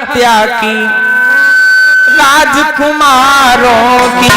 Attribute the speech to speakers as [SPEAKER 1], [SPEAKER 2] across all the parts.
[SPEAKER 1] हत्या की राजकुमारों की।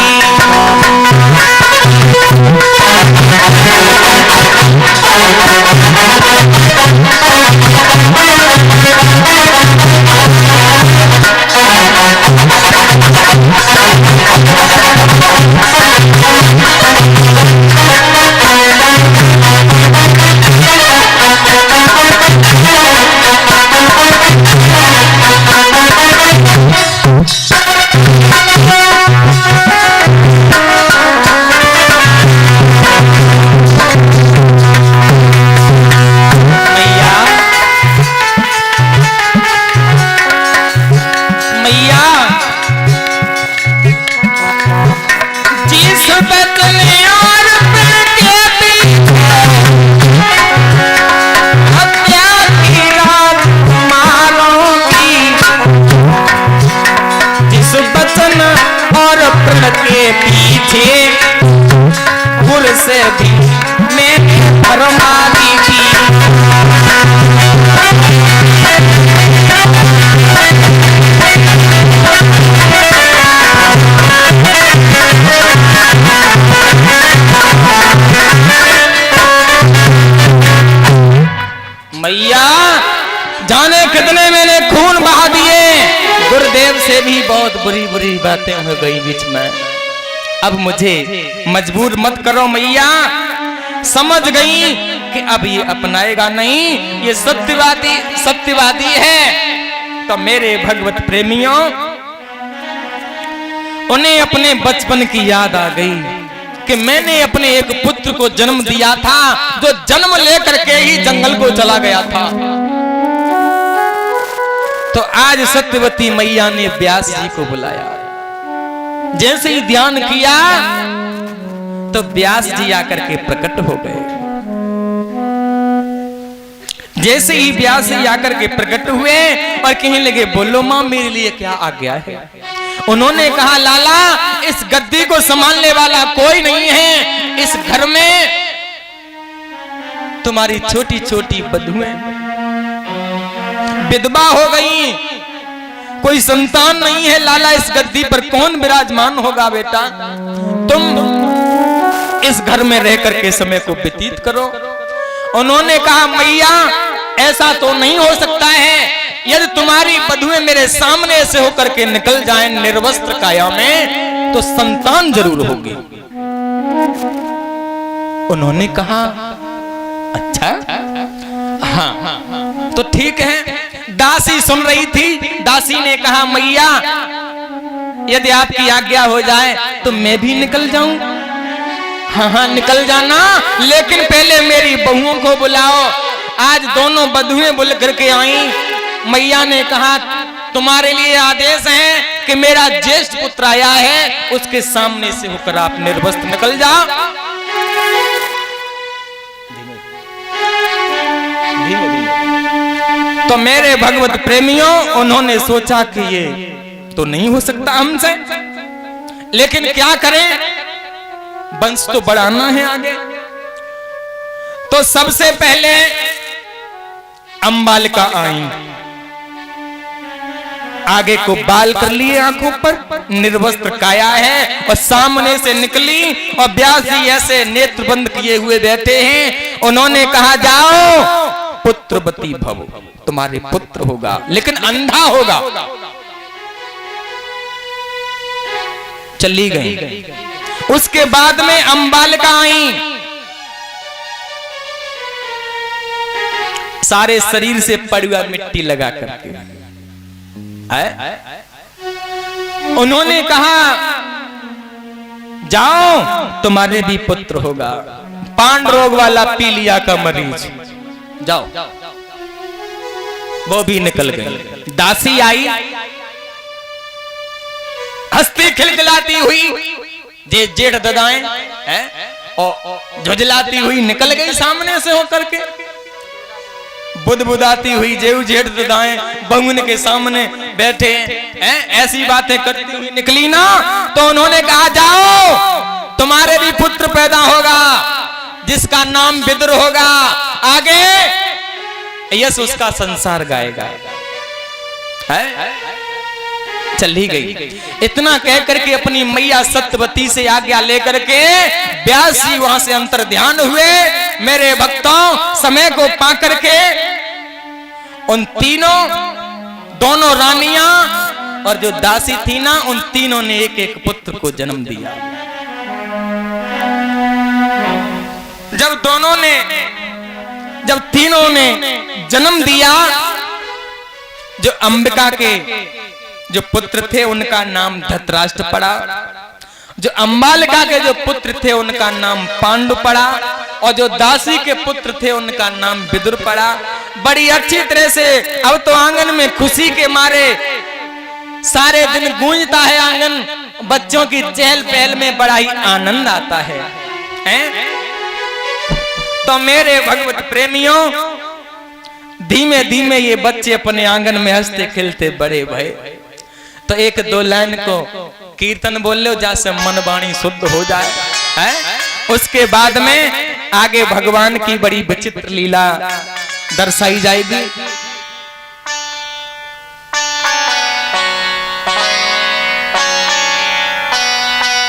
[SPEAKER 1] के पीछे गुर से भी मैंने फरमा दी थी। मैया जाने कितने मैंने खून बहा दिए, गुरुदेव से भी बहुत बुरी बुरी बातें हो गई बीच में। अब मुझे मजबूर मत करो मैया, समझ गई कि अब ये अपनाएगा नहीं, ये सत्यवादी है। तो मेरे भगवत प्रेमियों, उन्हें अपने बचपन की याद आ गई कि मैंने अपने एक पुत्र को जन्म दिया था जो जन्म लेकर के ही जंगल को चला गया था। तो आज सत्यवती मैया ने व्यास जी को बुलाया। जैसे ही ध्यान किया तो व्यास जी आकर के प्रकट हो गए। जैसे ही व्यास जी आकर के प्रकट हुए और कहने लगे, बोलो मां मेरे लिए क्या आज्ञा है। उन्होंने कहा, लाला इस गद्दी को संभालने वाला कोई नहीं है, इस घर में तुम्हारी छोटी छोटी बधुएं विधवा हो गई, कोई संतान नहीं है। लाला इस गद्दी पर कौन विराजमान होगा बेटा, तुम इस घर में रह करके समय को व्यतीत करो। उन्होंने कहा, मैया ऐसा तो नहीं हो सकता है, यदि तुम्हारी बधुएं मेरे सामने से होकर के निकल जाएं निर्वस्त्र काया में तो संतान जरूर होगी। उन्होंने कहा, अच्छा हाँ तो ठीक है। दासी सुन रही थी। दासी ने कहा, मैया यदि आपकी आज्ञा हो जाए तो मैं भी निकल जाऊं। हाँ निकल जाना, लेकिन पहले मेरी बहुओं को बुलाओ। आज दोनों बधुएं बुल करके आई। मैया ने कहा, तुम्हारे लिए आदेश है कि मेरा ज्येष्ठ पुत्र आया है, उसके सामने से होकर आप निर्वस्त्र निकल जाओ। तो मेरे भगवत प्रेमियों, उन्होंने सोचा कि ये तो नहीं हो सकता हमसे, लेकिन क्या करें, वंश तो बढ़ाना है आगे। तो सबसे पहले अंबालिका आई, आगे को बाल कर लिए आंखों पर, निर्वस्त्र काया है और सामने से निकली और व्यास जी ऐसे नेत्र बंद किए हुए बैठे हैं। उन्होंने कहा, जाओ पुत्रवती भव, तुम्हारे पुत्र होगा लेकिन अंधा होगा। चली गई। उसके बाद में अंबालिका आई, सारे शरीर से पड़ुआ मिट्टी लगा करके उन्होंने कहा, जाओ तुम्हारे भी पुत्र होगा। पांड रोग वाला पीलिया का मरीज, जाओ। वो भी निकल गई। दासी आई, हंसती खिलखिलाती हुई, जे जेठ ददाएं और झुझलाती हुई निकल गई सामने से होकर के। बुदबुदाती हुई जेऊ जेठ ददाएं बंगुन के सामने बैठे हैं, ऐसी बातें करती हुई निकली ना। तो उन्होंने कहा, जाओ तुम्हारे भी पुत्र पैदा होगा जिसका नाम विदुर होगा, आगे यश उसका संसार गाएगा। है चली गई। इतना कह करके अपनी मैया सत्यवती से आज्ञा लेकर के व्यास जी वहां से अंतर ध्यान हुए। मेरे भक्तों, समय को पा करके उन तीनों, दोनों रानियां और जो दासी थी ना, उन तीनों ने एक एक पुत्र को जन्म दिया। जब तीनों ने जन्म दिया, जो अंबिका के जो पुत्र थे उनका नाम धृतराष्ट्र पड़ा, जो अंबालिका के जो पुत्र थे उनका नाम पांडु पड़ा, और जो दासी के पुत्र थे उनका नाम विदुर पड़ा। बड़ी अच्छी तरह से अब तो आंगन में खुशी के मारे सारे दिन गूंजता है आंगन, बच्चों की चहल पहल में बड़ा ही आनंद आता है, हैं? तो मेरे भगवत प्रेमियों, धीमे धीमे ये बच्चे अपने आंगन में हंसते खेलते बड़े भये। तो एक दो लाइन को कीर्तन बोल लो, जैसे मन वाणी शुद्ध हो जाए, है? उसके बाद में आगे भगवान की बड़ी विचित्र लीला दर्शाई जाएगी।